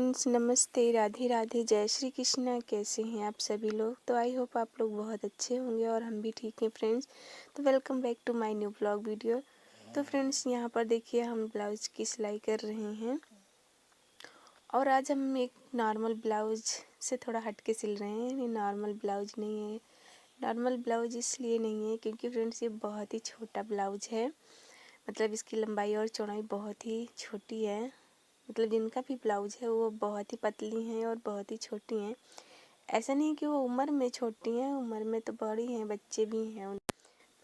Friends, नमस्ते, राधे राधे, जय श्री कृष्णा। कैसे हैं आप सभी लोग? तो आई होप आप लोग बहुत अच्छे होंगे और हम भी ठीक हैं फ्रेंड्स। तो welcome back to my new blog video. तो फ्रेंड्स, यहाँ पर देखिए हम ब्लाउज़ की सिलाई कर रहे हैं और आज हम एक नॉर्मल ब्लाउज़ से थोड़ा हट के सिल रहे हैं। ये नॉर्मल ब्लाउज़ नहीं है। नॉर्मल ब्लाउज़ इसलिए नहीं है क्योंकि फ्रेंड्स ये बहुत ही छोटा ब्लाउज़ है। मतलब इसकी लंबाई और चौड़ाई बहुत ही छोटी है। मतलब जिनका भी ब्लाउज है वो बहुत ही पतली हैं और बहुत ही छोटी हैं। ऐसा नहीं कि वो उम्र में छोटी हैं, उम्र में तो बड़ी हैं, बच्चे भी हैं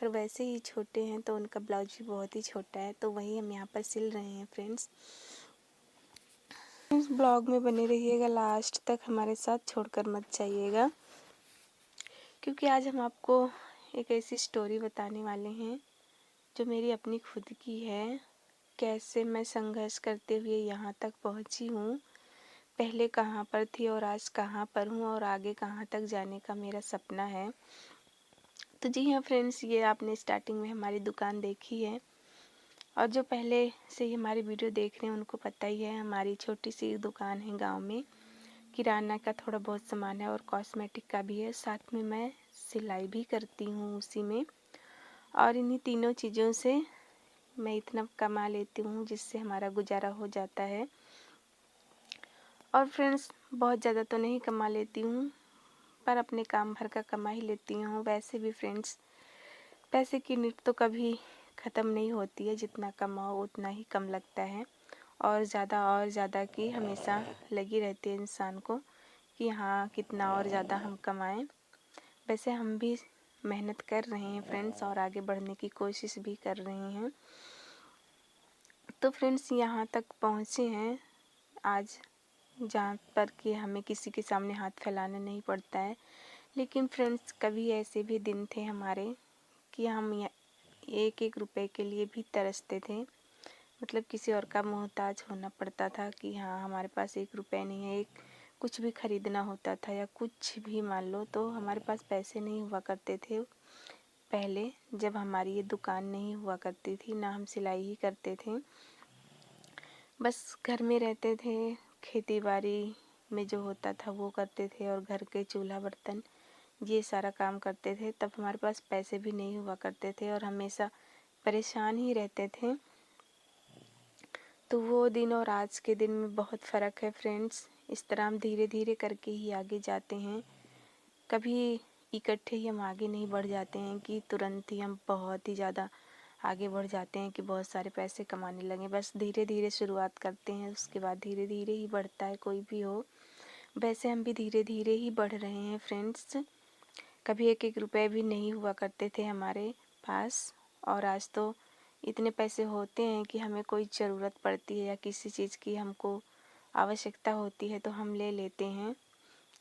पर वैसे ही छोटे हैं, तो उनका ब्लाउज भी बहुत ही छोटा है। तो वही हम यहाँ पर सिल रहे हैं फ्रेंड्स। इस ब्लॉग में बने रहिएगा लास्ट तक, हमारे साथ छोड़कर मत जाइएगा, क्योंकि आज हम आपको एक ऐसी स्टोरी बताने वाले हैं जो मेरी अपनी खुद की है। कैसे मैं संघर्ष करते हुए यहाँ तक पहुँची हूँ, पहले कहाँ पर थी और आज कहाँ पर हूँ और आगे कहाँ तक जाने का मेरा सपना है। तो जी हाँ फ्रेंड्स, ये आपने स्टार्टिंग में हमारी दुकान देखी है और जो पहले से ही हमारी वीडियो देख रहे हैं उनको पता ही है। हमारी छोटी सी दुकान है गांव में, किराना का थोड़ा बहुत सामान है और कॉस्मेटिक का भी है। साथ में मैं सिलाई भी करती हूँ उसी में, और इन्हीं तीनों चीज़ों से मैं इतना कमा लेती हूँ जिससे हमारा गुजारा हो जाता है। और फ्रेंड्स, बहुत ज़्यादा तो नहीं कमा लेती हूँ, पर अपने काम भर का कमा ही लेती हूँ। वैसे भी फ्रेंड्स, पैसे की नीड तो कभी ख़त्म नहीं होती है। जितना कमाओ उतना ही कम लगता है, और ज़्यादा की हमेशा लगी रहती है इंसान को कि हाँ कितना और ज़्यादा हम कमाएं। वैसे हम भी मेहनत कर रहे हैं फ्रेंड्स और आगे बढ़ने की कोशिश भी कर रहे हैं। तो फ्रेंड्स, यहाँ तक पहुँचे हैं आज, जहाँ पर कि हमें किसी के सामने हाथ फैलाना नहीं पड़ता है। लेकिन फ्रेंड्स, कभी ऐसे भी दिन थे हमारे कि हम एक एक रुपए के लिए भी तरसते थे। मतलब किसी और का मोहताज होना पड़ता था कि हाँ हमारे पास एक रुपए नहीं है, एक कुछ भी खरीदना होता था या कुछ भी मान लो, तो हमारे पास पैसे नहीं हुआ करते थे। पहले जब हमारी ये दुकान नहीं हुआ करती थी, ना हम सिलाई ही करते थे, बस घर में रहते थे, खेती बाड़ी में जो होता था वो करते थे और घर के चूल्हा बर्तन ये सारा काम करते थे। तब हमारे पास पैसे भी नहीं हुआ करते थे और हमेशा परेशान ही रहते थे। तो वो दिन और आज के दिन में बहुत फ़र्क है फ्रेंड्स। इस तरह हम धीरे धीरे करके ही आगे जाते हैं। कभी इकट्ठे ही हम आगे नहीं बढ़ जाते हैं कि तुरंत ही हम बहुत ही ज़्यादा आगे बढ़ जाते हैं कि बहुत सारे पैसे कमाने लगे। बस धीरे धीरे शुरुआत करते हैं, उसके बाद धीरे धीरे ही बढ़ता है कोई भी हो। वैसे हम भी धीरे धीरे ही बढ़ रहे हैं फ्रेंड्स। कभी एक एक रुपए भी नहीं हुआ करते थे हमारे पास, और आज तो इतने पैसे होते हैं कि हमें कोई ज़रूरत पड़ती है या किसी चीज़ की हमको आवश्यकता होती है तो हम ले लेते हैं।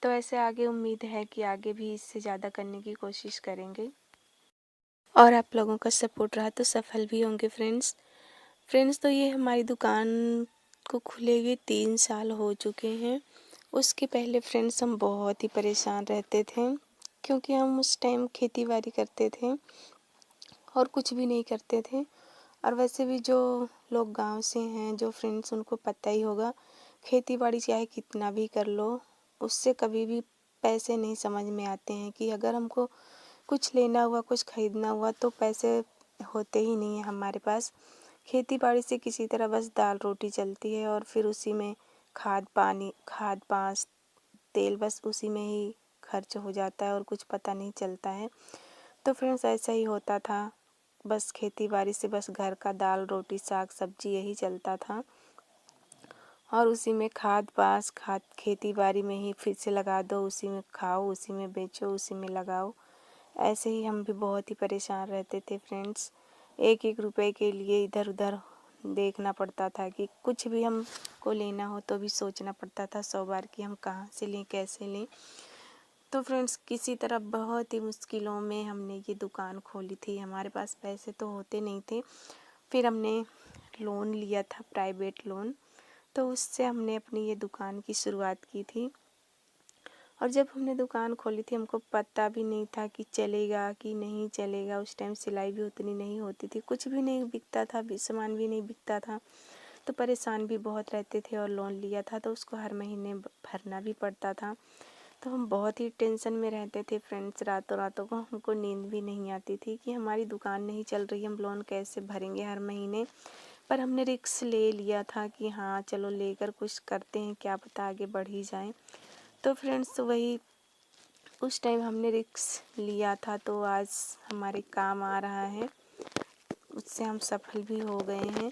तो ऐसे आगे उम्मीद है कि आगे भी इससे ज़्यादा करने की कोशिश करेंगे और आप लोगों का सपोर्ट रहा तो सफल भी होंगे फ्रेंड्स। तो ये हमारी दुकान को खुले हुए 3 साल हो चुके हैं। उसके पहले फ्रेंड्स हम बहुत ही परेशान रहते थे, क्योंकि हम उस टाइम खेती बाड़ी करते थे और कुछ भी नहीं करते थे। और वैसे भी जो लोग गांव से हैं, जो फ्रेंड्स, उनको पता ही होगा, खेती बाड़ी चाहे कितना भी कर लो, उससे कभी भी पैसे नहीं समझ में आते हैं। कि अगर हमको कुछ लेना हुआ, कुछ खरीदना हुआ, तो पैसे होते ही नहीं हैं हमारे पास। खेती बाड़ी से किसी तरह बस दाल रोटी चलती है और फिर उसी में खाद पांस तेल, बस उसी में ही खर्च हो जाता है और कुछ पता नहीं चलता है। तो फ्रेंड्स, ऐसा ही होता था। बस खेती बाड़ी से बस घर का दाल रोटी साग सब्जी यही चलता था, और उसी में खाद खेती बाड़ी में ही फिर से लगा दो, उसी में खाओ, उसी में बेचो, उसी में लगाओ। ऐसे ही हम भी बहुत ही परेशान रहते थे फ्रेंड्स। एक एक रुपए के लिए इधर उधर देखना पड़ता था कि कुछ भी हमको लेना हो तो भी सोचना पड़ता था 100 बार कि हम कहाँ से लें, कैसे लें। तो फ्रेंड्स, किसी तरह बहुत ही मुश्किलों में हमने ये दुकान खोली थी। हमारे पास पैसे तो होते नहीं थे। फिर हमने लोन लिया था, प्राइवेट लोन, तो उससे हमने अपनी ये दुकान की शुरुआत की थी। और जब हमने दुकान खोली थी, हमको पता भी नहीं था कि चलेगा कि नहीं चलेगा। उस टाइम सिलाई भी उतनी नहीं होती थी, कुछ भी नहीं बिकता था, सामान भी नहीं बिकता था। तो परेशान भी बहुत रहते थे और लोन लिया था तो उसको हर महीने भरना भी पड़ता था। तो हम बहुत ही टेंशन में रहते थे फ्रेंड्स, रातों रातों को हमको नींद भी नहीं आती थी कि हमारी दुकान नहीं चल रही, हम लोन कैसे भरेंगे हर महीने। पर हमने रिस्क ले लिया था कि हाँ चलो लेकर कुछ करते हैं, क्या पता आगे बढ़ ही जाए। तो फ्रेंड्स वही उस टाइम हमने रिस्क लिया था तो आज हमारे काम आ रहा है, उससे हम सफल भी हो गए हैं।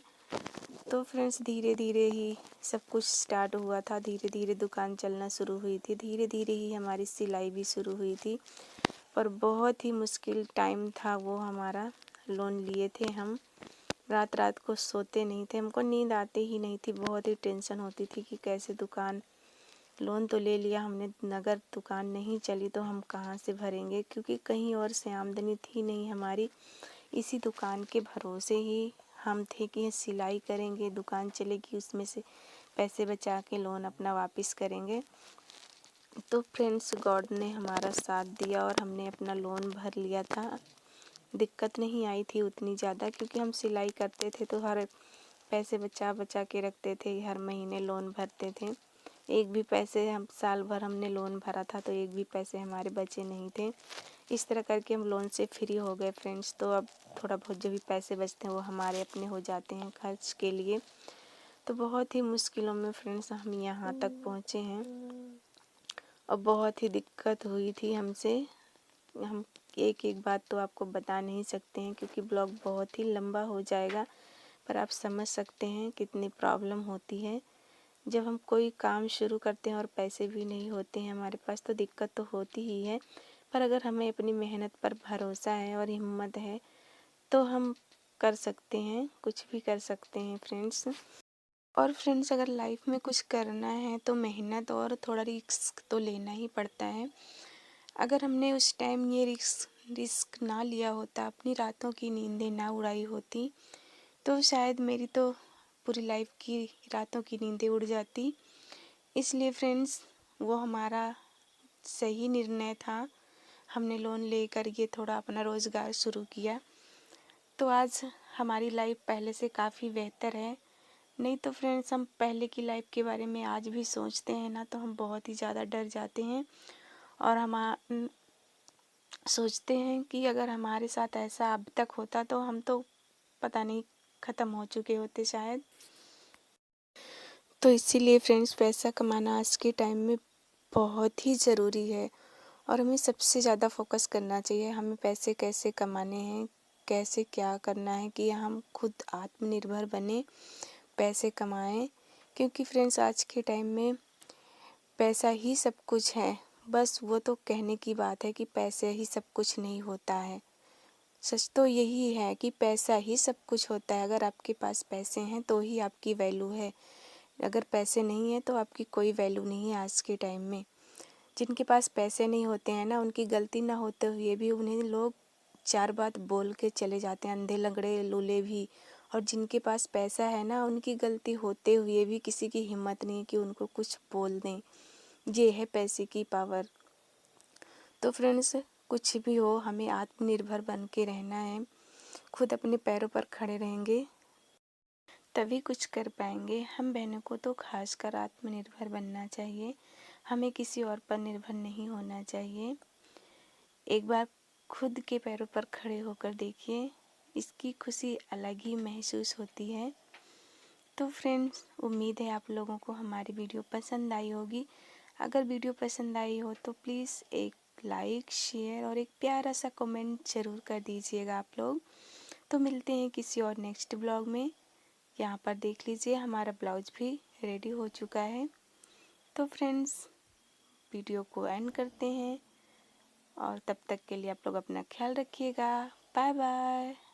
तो फ्रेंड्स धीरे धीरे ही सब कुछ स्टार्ट हुआ था, धीरे धीरे दुकान चलना शुरू हुई थी, धीरे धीरे ही हमारी सिलाई भी शुरू हुई थी। पर बहुत ही मुश्किल टाइम था वो हमारा, लोन लिए थे हम, रात रात को सोते नहीं थे, हमको नींद आती ही नहीं थी, बहुत ही टेंशन होती थी कि कैसे दुकान, लोन तो ले लिया हमने, अगर दुकान नहीं चली तो हम कहाँ से भरेंगे, क्योंकि कहीं और से आमदनी थी नहीं हमारी, इसी दुकान के भरोसे ही हम थे कि सिलाई करेंगे, दुकान चलेगी, उसमें से पैसे बचा के लोन अपना वापस करेंगे। तो फ्रेंड्स गॉड ने हमारा साथ दिया और हमने अपना लोन भर लिया था। दिक्कत नहीं आई थी उतनी ज़्यादा, क्योंकि हम सिलाई करते थे तो हर पैसे बचा बचा के रखते थे, हर महीने लोन भरते थे। एक भी पैसे, हम साल भर हमने लोन भरा था तो एक भी पैसे हमारे बचे नहीं थे। इस तरह करके हम लोन से फ्री हो गए फ्रेंड्स। तो अब थोड़ा बहुत जो भी पैसे बचते हैं वो हमारे अपने हो जाते हैं खर्च के लिए। तो बहुत ही मुश्किलों में फ्रेंड्स हम यहाँ तक पहुँचे हैं और बहुत ही दिक्कत हुई थी हमसे। हम एक एक बात तो आपको बता नहीं सकते हैं क्योंकि ब्लॉग बहुत ही लंबा हो जाएगा, पर आप समझ सकते हैं कितनी प्रॉब्लम होती है जब हम कोई काम शुरू करते हैं और पैसे भी नहीं होते हैं हमारे पास, तो दिक्कत तो होती ही है। पर अगर हमें अपनी मेहनत पर भरोसा है और हिम्मत है तो हम कर सकते हैं, कुछ भी कर सकते हैं फ्रेंड्स। और फ्रेंड्स अगर लाइफ में कुछ करना है तो मेहनत और थोड़ा रिस्क तो लेना ही पड़ता है। अगर हमने उस टाइम ये रिस्क ना लिया होता, अपनी रातों की नींदें ना उड़ाई होती, तो शायद मेरी तो पूरी लाइफ की रातों की नींदें उड़ जाती। इसलिए फ्रेंड्स वो हमारा सही निर्णय था, हमने लोन लेकर ये थोड़ा अपना रोज़गार शुरू किया। तो आज हमारी लाइफ पहले से काफ़ी बेहतर है। नहीं तो फ्रेंड्स हम पहले की लाइफ के बारे में आज भी सोचते हैं ना तो हम बहुत ही ज़्यादा डर जाते हैं और हम सोचते हैं कि अगर हमारे साथ ऐसा अब तक होता तो हम तो पता नहीं ख़त्म हो चुके होते शायद। तो इसीलिए फ्रेंड्स पैसा कमाना आज के टाइम में बहुत ही ज़रूरी है और हमें सबसे ज़्यादा फोकस करना चाहिए, हमें पैसे कैसे कमाने हैं, कैसे क्या करना है कि हम खुद आत्मनिर्भर बने, पैसे कमाएं। क्योंकि फ्रेंड्स आज के टाइम में पैसा ही सब कुछ है, बस वो तो कहने की बात है कि पैसे ही सब कुछ नहीं होता है। सच तो यही है कि पैसा ही सब कुछ होता है। अगर आपके पास पैसे हैं तो ही आपकी वैल्यू है, अगर पैसे नहीं है तो आपकी कोई वैल्यू नहीं है आज के टाइम में। जिनके पास पैसे नहीं होते हैं ना, उनकी गलती ना होते हुए भी उन्हें लोग चार बात बोल के चले जाते हैं, अंधे लंगड़े लूले भी। और जिनके पास पैसा है ना, उनकी गलती होते हुए भी किसी की हिम्मत नहीं कि उनको कुछ बोल दें। ये है पैसे की पावर। तो फ्रेंड्स कुछ भी हो, हमें आत्मनिर्भर बन के रहना है, खुद अपने पैरों पर खड़े रहेंगे तभी कुछ कर पाएंगे। हम बहनों को तो खासकर आत्मनिर्भर बनना चाहिए, हमें किसी और पर निर्भर नहीं होना चाहिए। एक बार खुद के पैरों पर खड़े होकर देखिए, इसकी खुशी अलग ही महसूस होती है। तो फ्रेंड्स उम्मीद है आप लोगों को हमारी वीडियो पसंद आई होगी। अगर वीडियो पसंद आई हो तो प्लीज़ एक लाइक, शेयर और एक प्यारा सा कमेंट ज़रूर कर दीजिएगा आप लोग। तो मिलते हैं किसी और नेक्स्ट ब्लॉग में। यहाँ पर देख लीजिए हमारा ब्लाउज भी रेडी हो चुका है। तो फ्रेंड्स वीडियो को एंड करते हैं और तब तक के लिए आप लोग अपना ख्याल रखिएगा। Bye bye.